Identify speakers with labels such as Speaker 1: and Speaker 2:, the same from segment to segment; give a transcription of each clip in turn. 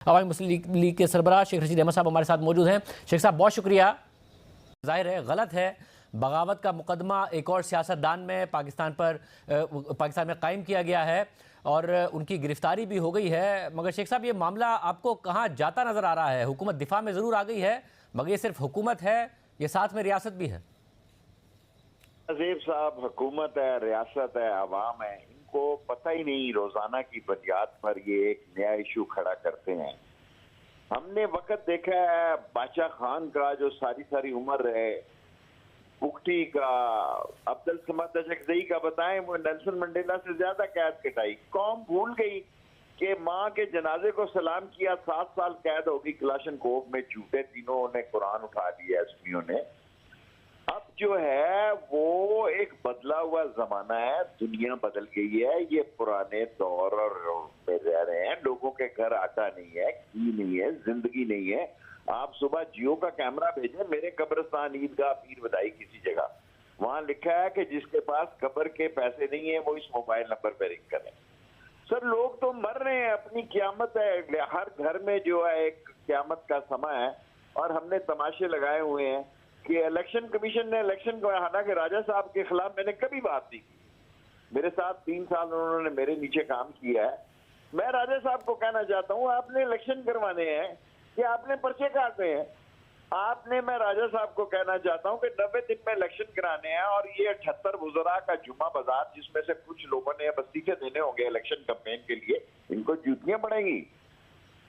Speaker 1: अवामी मुस्लिम league के सरबराह शेख रशीद अहमद साहब हमारे साथ मौजूद हैं। शेख साहब बहुत शुक्रिया। जाहिर है गलत है, बगावत का मुकदमा एक और सियासतदान में पाकिस्तान में कायम किया गया है और उनकी गिरफ्तारी भी हो गई है। मगर शेख साहब, ये मामला आपको कहाँ जाता नजर आ रहा है? हुकूमत दिफा में ज़रूर आ गई है, मगर ये सिर्फ हुकूमत है, ये साथ में रियासत भी है।
Speaker 2: अजीब साहब, हुकूमत है, रियासत है, अवाम है, इनको पता ही नहीं रोजाना की बुनियाद पर ये एक नया इशू खड़ा करते हैं। हमने वक्त देखा है बादशाह खान का जो सारी सारी उम्र है, बुगटी का, अब्दुल समद अशरफी का, बताएं वो नेल्सन मंडेला से ज्यादा कैद कटाई। कौम भूल गई कि माँ के जनाजे को सलाम किया, 7 साल कैद होगी क्लाशनकोव में, झूठे तीनों ने कुरान उठा लिया एसपीओ ने। अब जो है वो एक बदला हुआ जमाना है, दुनिया बदल गई है, ये पुराने दौर में रह रहे हैं। लोगों के घर आटा नहीं है, घी नहीं है, जिंदगी नहीं है। आप सुबह जियो का कैमरा भेजें मेरे कब्रिस्तान, ईदगाह, पीर बदाई किसी जगह, वहां लिखा है कि जिसके पास कब्र के पैसे नहीं है वो इस मोबाइल नंबर पर रिंग करें। सर, लोग तो मर रहे हैं, अपनी क़यामत है, हर घर में जो है एक क़यामत का समय है। और हमने तमाशे लगाए हुए हैं कि इलेक्शन कमीशन ने इलेक्शन को, हालांकि राजा साहब के खिलाफ मैंने कभी बात नहीं की, मेरे साथ 3 साल उन्होंने मेरे नीचे काम किया है। मैं राजा साहब को कहना चाहता हूं, आपने इलेक्शन करवाने हैं कि आपने पर्चे काटने हैं? आपने, मैं राजा साहब को कहना चाहता हूं कि 90 दिन में इलेक्शन कराने हैं और ये 78 वुज़रा का जुम्मा बाजार, जिसमें से कुछ लोगों ने वसीफे देने होंगे इलेक्शन कैंपेन के लिए, इनको जूतियां पड़ेंगी।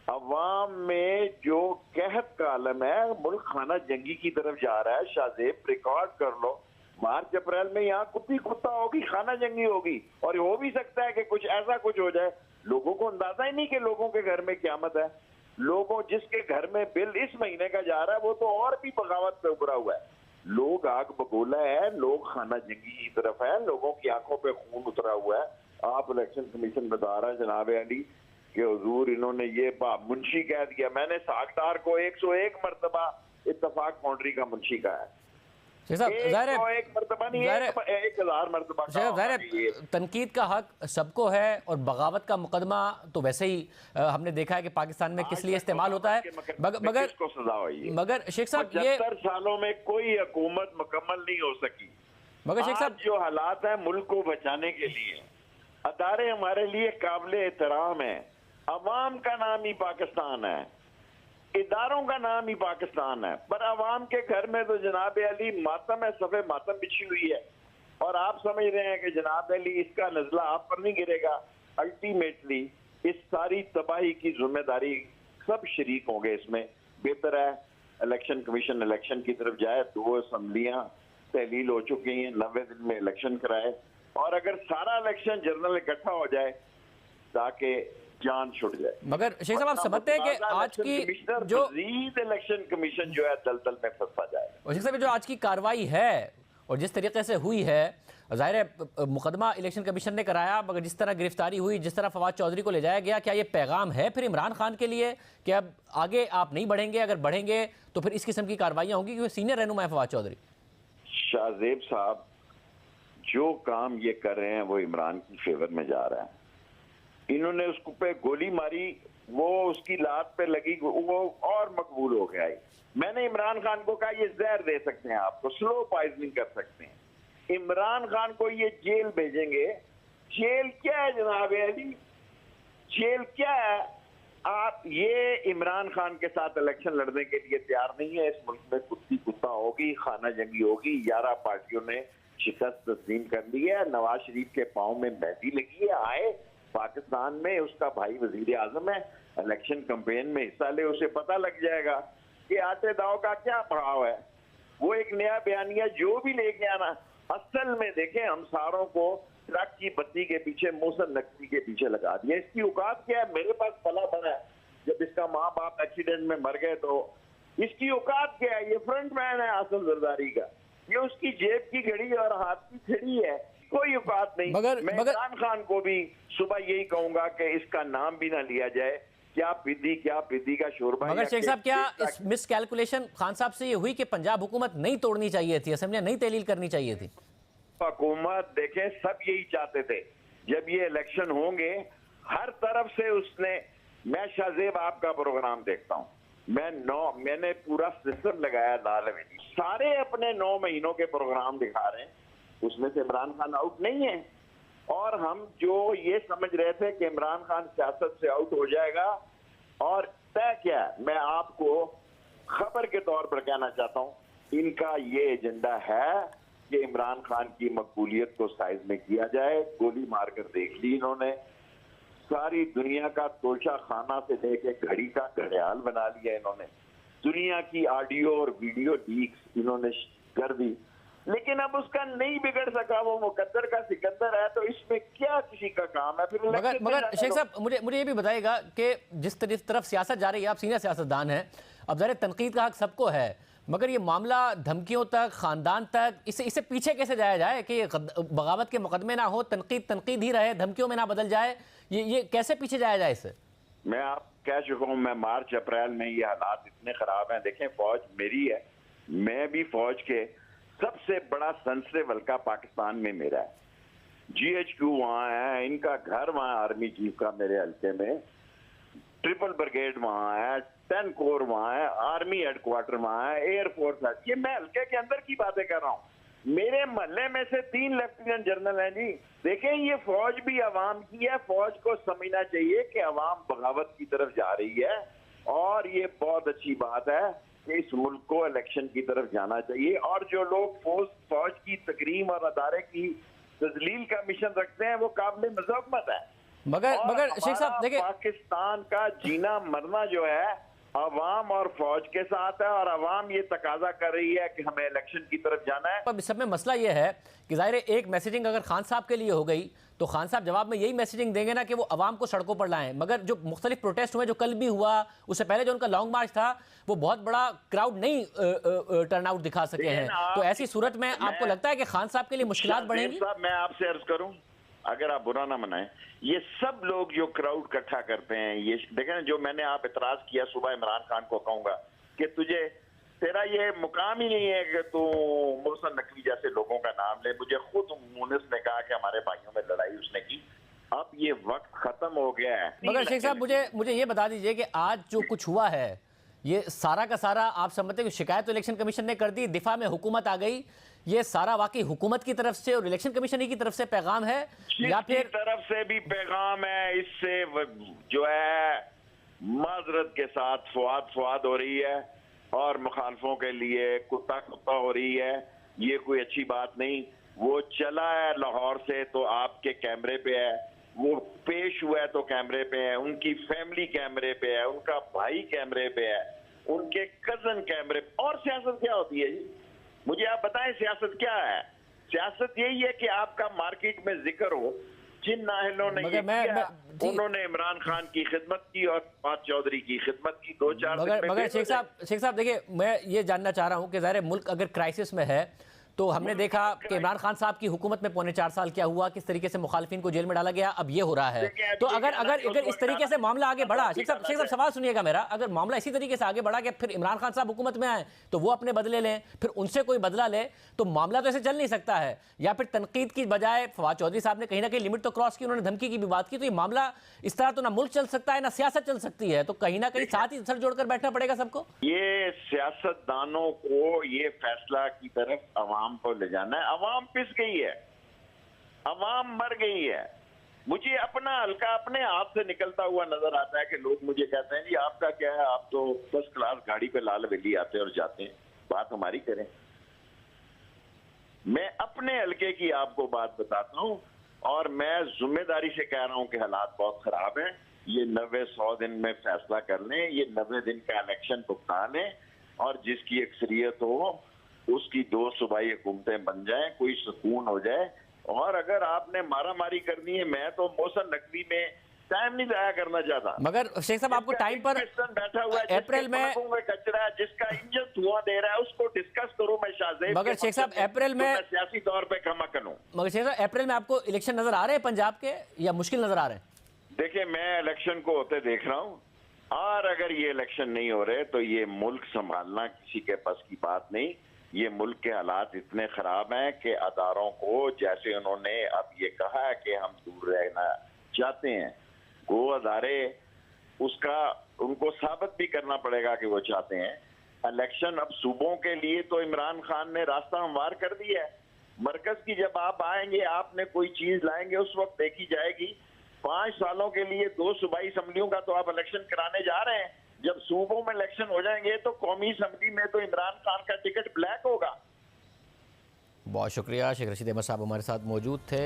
Speaker 2: अवाम में जो कहत का आलम है, मुल्क खाना जंगी की तरफ जा रहा है। शाहजेब, रिकॉर्ड कर लो, मार्च अप्रैल में यहाँ कुत्ती कुत्ता होगी, खाना जंगी होगी। और हो भी सकता है कि कुछ ऐसा कुछ हो जाए, लोगों को अंदाजा ही नहीं कि लोगों के घर में क़यामत है। लोगों, जिसके घर में बिल इस महीने का जा रहा है वो तो और भी बगावत पे उभरा हुआ है। लोग आग बगोला है, लोग खाना जंगी की तरफ है, लोगों की आंखों पे खून उतरा हुआ है। आप इलेक्शन कमीशन बता रहा है जनाब अली कि हुजूर इन्होंने ये मुंशी कह दिया। मैंने सागदार को 101 मरतबा इत्तफाक बाउंड्री का मुंशी कहा है। एक मरतबा नहीं, 1000 मरतबा।
Speaker 1: तनकीद का हक सबको है और बगावत का मुकदमा तो वैसे ही हमने देखा है कि पाकिस्तान में किस लिए इस्तेमाल होता है। मगर शेख साहब, ये
Speaker 2: 75 सालों में कोई हुकूमत मुकम्मल नहीं हो सकी। मगर शेख साहब, जो हालात है मुल्क को बचाने के लिए, अदारे हमारे लिए काबिल एहतराम है। अवाम का नाम ही पाकिस्तान है, इदारों का नाम ही पाकिस्तान है, पर अवाम के घर में तो जनाब अली मातम है, सफ़े मातम बिछी हुई है। और आप समझ रहे हैं कि जनाब अली इसका नजला आप पर नहीं गिरेगा। अल्टीमेटली इस सारी तबाही की जिम्मेदारी सब शरीक होंगे इसमें। बेहतर है इलेक्शन कमीशन इलेक्शन की तरफ जाए। 2 असम्बलियां तहलील हो चुकी हैं, 90 दिन में इलेक्शन कराए। और अगर सारा इलेक्शन जर्नल इकट्ठा हो जाए ताकि जान छुट जाए।
Speaker 1: मगर शेख साहब, आप समझते हैं कि आज की जो
Speaker 2: इलेक्शन कमीशन जो है दलदल में फंसा जाएगा?
Speaker 1: और शेख साहब, जो आज की कार्रवाई है और जिस तरीके से हुई है, जाहिर है मुकदमा इलेक्शन कमीशन ने कराया, मगर जिस तरह गिरफ्तारी हुई, जिस तरह फवाद चौधरी को ले जाया गया, क्या ये पैगाम है फिर इमरान खान के लिए कि अब आगे आप नहीं बढ़ेंगे? अगर बढ़ेंगे तो फिर इस किस्म की कार्रवाइयां होंगी, क्योंकि सीनियर रहनुमा है फवाद चौधरी।
Speaker 2: शाहजेब साहब जो काम ये कर रहे हैं वो इमरान की फेवर में जा रहा है। इन्होंने उसको पे गोली मारी, वो उसकी लात पे लगी, वो और मकबूल हो गया। मैंने इमरान खान को कहा ये जहर दे सकते हैं आपको, स्लो पॉइजनिंग कर सकते हैं। इमरान खान को ये जेल भेजेंगे। जेल क्या है जनाब अली? जेल क्या है? आप ये इमरान खान के साथ इलेक्शन लड़ने के लिए तैयार नहीं है। इस मुल्क में कुत्ती कुत्ता होगी, खाना जंगी होगी। 11 पार्टियों ने शिकस्त तस्लीम कर ली है। नवाज शरीफ के पाँव में मेहंदी लगी है। आए पाकिस्तान में, उसका भाई वजीर आजम है, इलेक्शन कैंपेन में हिस्सा ले, उसे पता लग जाएगा कि आटे दाव का क्या भाव है। वो एक नया बयानिया जो भी लेके आना, असल में देखें हम सारों को ट्रक की बत्ती के पीछे, मोसन नकली के पीछे लगा दिया। इसकी औकात क्या है? मेरे पास पला बना है, जब इसका माँ बाप एक्सीडेंट में मर गए तो इसकी औकात क्या है? ये फ्रंट मैन है आसिफ जरदारी का, ये उसकी जेब की घड़ी और हाथ की छड़ी है, कोई औकात नहीं। मैं इमरान खान को भी सुबह यही कहूंगा कि इसका नाम भी ना लिया जाए। क्या पीदी का शोरबा।
Speaker 1: मगर शेख साहब, क्या इस मिस कैलकुलेशन खान साहब से ये हुई कि पंजाब हुकूमत नहीं तोड़नी चाहिए थी, असेंबलियां नहीं तहलील करनी चाहिए थी?
Speaker 2: हुकूमत देखें सब यही चाहते थे। जब ये इलेक्शन होंगे हर तरफ से उसने मैं शाहजेब आपका प्रोग्राम देखता हूँ, मैंने पूरा सिस्टम लगाया लाल हवेली, सारे अपने 9 महीनों के प्रोग्राम दिखा रहे हैं, उसमें से इमरान खान आउट नहीं है। और हम जो ये समझ रहे थे कि इमरान खान सियासत से आउट हो जाएगा, और तय क्या है, मैं आपको खबर के तौर पर कहना चाहता हूँ, इनका ये एजेंडा है कि इमरान खान की मकबूलियत को साइज में किया जाए। गोली मारकर देख ली इन्होंने, सारी दुनिया का तोशा खाना से लेके घड़ी का घड़ियाल बना लिया इन्होंने, दुनिया की ऑडियो और वीडियो लीक्स इन्होंने कर दी, लेकिन अब उसका नहीं बिगड़ सका, वो मुकद्दर का सिकंदर है, तो इसमें क्या किसी का काम है? फिर
Speaker 1: मगर शेख साहब, मुझे ये भी बताइएगा कि जिस तरफ सियासत जा रही है, आप सीनियर सियासतदान हैं, अब ज़ाहिर तनकीद का हक सबको है, मगर ये मामला धमकियों तक, खानदान तक, इससे पीछे कैसे जाया जाए कि बगावत के मुकदमे ना हो, तनकीद ही रहे, धमकियों में ना बदल जाए, ये कैसे पीछे जाया जाए इससे?
Speaker 2: मैं आप कह चुका हूं, मैं मार्च अप्रैल में ये हालात इतने खराब हैं। देखें, फौज मेरी है, मैं भी फौज के सबसे बड़ा सेंसिटिव हल्का पाकिस्तान में मेरा है, GHQ वहां है, इनका घर वहां आर्मी चीफ का मेरे हल्के में, ट्रिपल ब्रिगेड वहां है, 10 कोर वहां है, आर्मी हेडक्वार्टर वहां है, एयरफोर्स है। ये मैं हल्के के अंदर की बातें कर रहा हूँ, मेरे मोहल्ले में से 3 लेफ्टिनेंट जनरल हैं जी। देखें, ये फौज भी अवाम की है, फौज को समझना चाहिए कि अवाम बगावत की तरफ जा रही है, और ये बहुत अच्छी बात है कि इस मुल्क को इलेक्शन की तरफ जाना चाहिए। और जो लोग फौज की तकरीम और अदारे की तजलील का मिशन रखते हैं, वो काबिल मज़म्मत है।
Speaker 1: मगर शेख साहब देखिए,
Speaker 2: पाकिस्तान का जीना मरना जो है अवाम और फौज के साथ है, और अवाम ये तकाजा कर रही है कि हमें इलेक्शन की तरफ जाना है।
Speaker 1: अब इस सब में मसला ये है कि जाहिर है एक मैसेजिंग अगर खान साहब के लिए हो गई तो खान साहब जवाब में यही मैसेजिंग देंगे ना कि वो अवाम को सड़कों पर लाएं, मगर जो मुख्तलिफ प्रोटेस्ट हुए, जो कल भी हुआ, उससे पहले जो उनका लॉन्ग मार्च था, वो बहुत बड़ा क्राउड नहीं टर्न आउट दिखा सके हैं। तो ऐसी सूरत में आपको लगता है कि खान साहब के लिए मुश्किलात बढ़ेंगी?
Speaker 2: मैं आपसे अर्ज करूं, अगर आप बुरा ना मनाएं, ये सब लोग जो क्राउड इकट्ठा करते हैं, ये देखें ना, जो मैंने आप इतराज किया, सुबह इमरान खान को कहूंगा कि तेरा ये मुकाम ही नहीं है कि तू मोहसिन नकवी जैसे लोगों का नाम ले। मुझे खुद मुनिस ने कहा कि हमारे भाइयों में लड़ाई उसने की, अब ये वक्त खत्म हो गया है।
Speaker 1: मगर शेख साहब, मुझे ये बता दीजिए कि आज जो कुछ हुआ है, ये सारा का सारा आप समझते हैं कि शिकायत तो इलेक्शन कमीशन ने कर दी, दिफा में हुकूमत आ गई, ये सारा वाकई हुकूमत की तरफ से और इलेक्शन कमीशन ही की तरफ से पैगाम है, या फिर
Speaker 2: तरफ से भी पैगाम है? इससे जो है माजरत के साथ फवाद हो रही है, और मुखालफों के लिए कुत्ता हो रही है, ये कोई अच्छी बात नहीं। वो चला है लाहौर से तो आपके कैमरे पे है, वो पेश हुआ है तो कैमरे पे है, उनकी फैमिली कैमरे पे है, उनका भाई कैमरे पे है, उनके कजन कैमरे पे। और सियासत क्या होती है जी? मुझे आप बताएं, सियासत क्या है? सियासत यही है कि आपका मार्केट में जिक्र हो, जिन नाहलों ने ये किया, उन्होंने इमरान खान की खिदमत की और फवाद चौधरी की खिदमत की। 2-4
Speaker 1: मगर शेख साहब देखिए, मैं ये जानना चाह रहा हूँ कि ज़ाहिर मुल्क अगर क्राइसिस में है, तो हमने देखा कि इमरान खान साहब की हुकूमत में 4.25 साल क्या हुआ, किस तरीके से मुखालिफिन को जेल में डाला गया, अब ये हो रहा है। तो अगर इस तरीके से मामला आगे बढ़ा, शेख साहब सवाल सुनिएगा मेरा, अगर मामला इसी तरीके से आगे बढ़ा कि फिर इमरान खान साहब हुकूमत में आए तो वो अपने बदले लें, फिर उनसे कोई बदला ले, तो मामला तो ऐसे चल नहीं सकता है। या फिर तनकीद की बजाय फवाद चौधरी साहब ने कहीं ना कहीं लिमिट तो क्रॉस की, उन्होंने धमकी की भी बात की, तो ये मामला इस तरह तो ना मुल्क चल सकता है ना सियासत चल सकती है, तो कहीं ना कहीं साथ ही सर जोड़कर बैठना पड़ेगा सबको।
Speaker 2: ये सियासतदानों को ये फैसला की तरफ अवाम को ले जाना है। अवाम पिस गई है, अवाम मर गई है। मुझे अपना हल्का अपने हाथ से निकलता हुआ नजर आता है कि लोग मुझे कहते हैं जी आपका क्या है, आप तो फर्स्ट क्लास गाड़ी पे लाल हवेली आते हैं और जाते हैं, बात हमारी करें। मैं अपने हल्के की आपको बात बताता हूं, और मैं जिम्मेदारी से कह रहा हूं कि हालात बहुत खराब हैं। ये 90-100 दिन में फैसला कर लें, ये 90 दिन का इलेक्शन भुगता लें, और जिसकी अक्सरियत हो उसकी 2 सूबाई हुकूमतें बन जाएं, कोई सुकून हो जाए। और अगर आपने मारामारी करनी है, मैं तो मोहसिन नकवी में टाइम नहीं जाया करना चाहता।
Speaker 1: मगर शेख साहब, आपको टाइम पर
Speaker 2: बैठा हुआ है,
Speaker 1: अप्रैल में
Speaker 2: कचरा है, जिसका इंजन धुआं दे रहा है, उसको डिस्कस करो। मैं शाहजेब,
Speaker 1: मगर शेख साहब अप्रैल में
Speaker 2: सियासी तौर पे क्षमा करूं,
Speaker 1: मगर शेख साहब अप्रैल में आपको इलेक्शन नजर आ रहे हैं पंजाब के, या मुश्किल नजर आ रहे हैं?
Speaker 2: देखिए, मैं इलेक्शन को होते देख रहा हूं, और अगर ये इलेक्शन नहीं हो रहे तो ये मुल्क संभालना किसी के बस की बात नहीं। ये मुल्क के हालात इतने खराब हैं कि अदारों को, जैसे उन्होंने अब ये कहा है कि हम दूर रहना चाहते हैं, वो अदारे उसका उनको साबित भी करना पड़ेगा कि वो चाहते हैं। इलेक्शन अब सूबों के लिए तो इमरान खान ने रास्ता हमवार कर दिया है। मरकज की जब आप आएंगे, आपने कोई चीज लाएंगे, उस वक्त देखी जाएगी। 5 सालों के लिए 2 सूबाई असम्बलियों का तो आप इलेक्शन कराने जा रहे हैं। जब सूबों में इलेक्शन हो जाएंगे तो कौमी असम्बली में तो इमरान खान का टिकट ब्लैक होगा।
Speaker 1: बहुत शुक्रिया। शेख रशीद अहमद साहब हमारे साथ मौजूद थे।